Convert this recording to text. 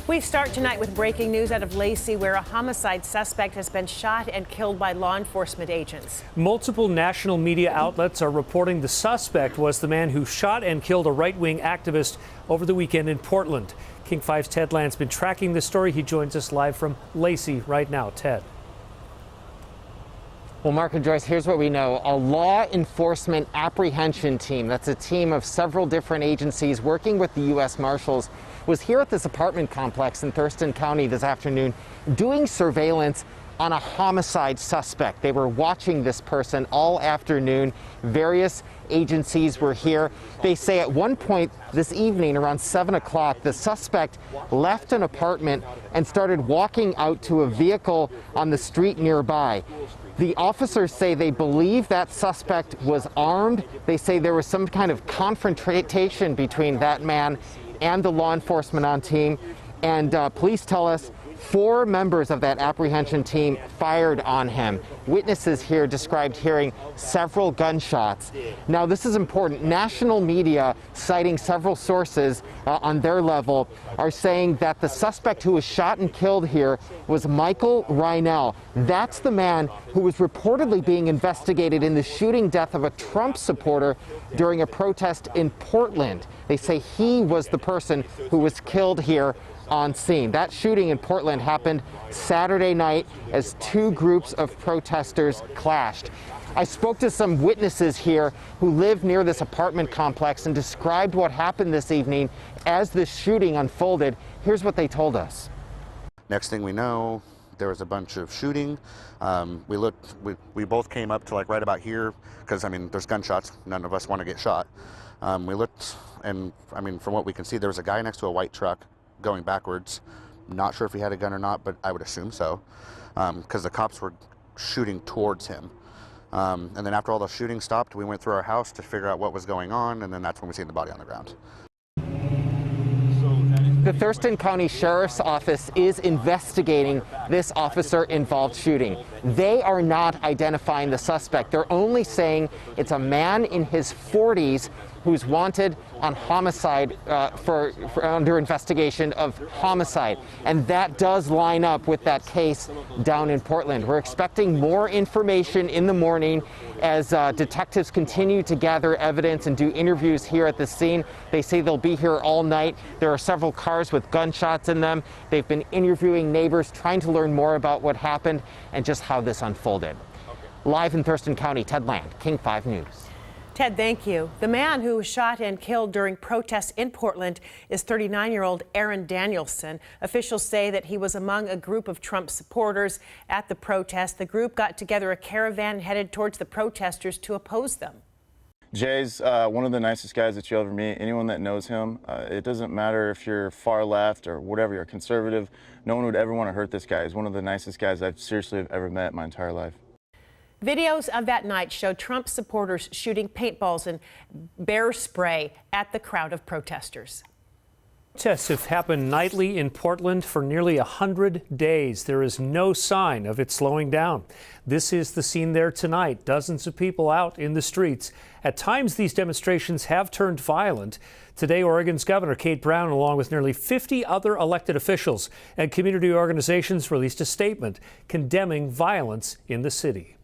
We start tonight with breaking news out of Lacey, where a homicide suspect has been shot and killed by law enforcement agents. Multiple national media outlets are reporting the suspect was the man who shot and killed a right-wing activist over the weekend in Portland. King 5's Ted Land's been tracking this story. He joins us live from Lacey right now. Ted. Well, Mark and Joyce, here's what we know. A law enforcement apprehension team, that's a team of several different agencies working with the U.S. Marshals, was here at this apartment complex in Thurston County this afternoon doing surveillance on a homicide suspect. They were watching this person all afternoon. Various agencies were here. They say at one point this evening around 7 o'clock, the suspect left an apartment and started walking out to a vehicle on the street nearby. The officers say they believe that suspect was armed. They say there was some kind of confrontation between that man and the law enforcement on team. And police tell us 4 members of that apprehension team fired on him. Witnesses here described hearing several gunshots. Now, this is important. National media, citing several sources on their level, are saying that the suspect who was shot and killed here was Michael Reinoehl. That's the man who was reportedly being investigated in the shooting death of a Trump supporter during a protest in Portland. They say he was the person who was killed here on scene. That shooting in Portland happened Saturday night as 2 groups of protesters clashed. I spoke to some witnesses here who live near this apartment complex and described what happened this evening as the shooting unfolded. Here's what they told us. Next thing we know, there was a bunch of shooting. We both came up to like right about here because, I mean, there's gunshots. None of us want to get shot. We looked, and I mean, from what we can see, there was a guy next to a white truck going backwards. Not sure if he had a gun or not, but I would assume so, because the cops were shooting towards him. And then after all the shooting stopped, we went through our house to figure out what was going on, and then that's when we seen the body on the ground. The Thurston County Sheriff's Office is investigating this officer-involved shooting. They are not identifying the suspect. They're only saying it's a man in his 40s who's wanted on homicide, for under investigation of homicide. And that does line up with that case down in Portland. We're expecting more information in the morning as detectives continue to gather evidence and do interviews here at the scene. They say they'll be here all night. There are several cars with gunshots in them. They've been interviewing neighbors, trying to learn more about what happened and just how this unfolded. Live in Thurston County, Ted Land, King 5 News. Ted, thank you. The man who was shot and killed during protests in Portland is 39-year-old Danielson. Officials say that he was among a group of Trump supporters at the protest. The group got together a caravan headed towards the protesters to oppose them. Jay's one of the nicest guys that you'll ever meet. Anyone that knows him, it doesn't matter if you're far left or whatever, you're conservative, no one would ever want to hurt this guy. He's one of the nicest guys I've seriously ever met in my entire life. Videos of that night show Trump supporters shooting paintballs and bear spray at the crowd of protesters. Protests have happened nightly in Portland for nearly 100 days. There is no sign of it slowing down. This is the scene there tonight. Dozens of people out in the streets. At times, these demonstrations have turned violent. Today, Oregon's Governor Kate Brown, along with nearly 50 other elected officials and community organizations, released a statement condemning violence in the city.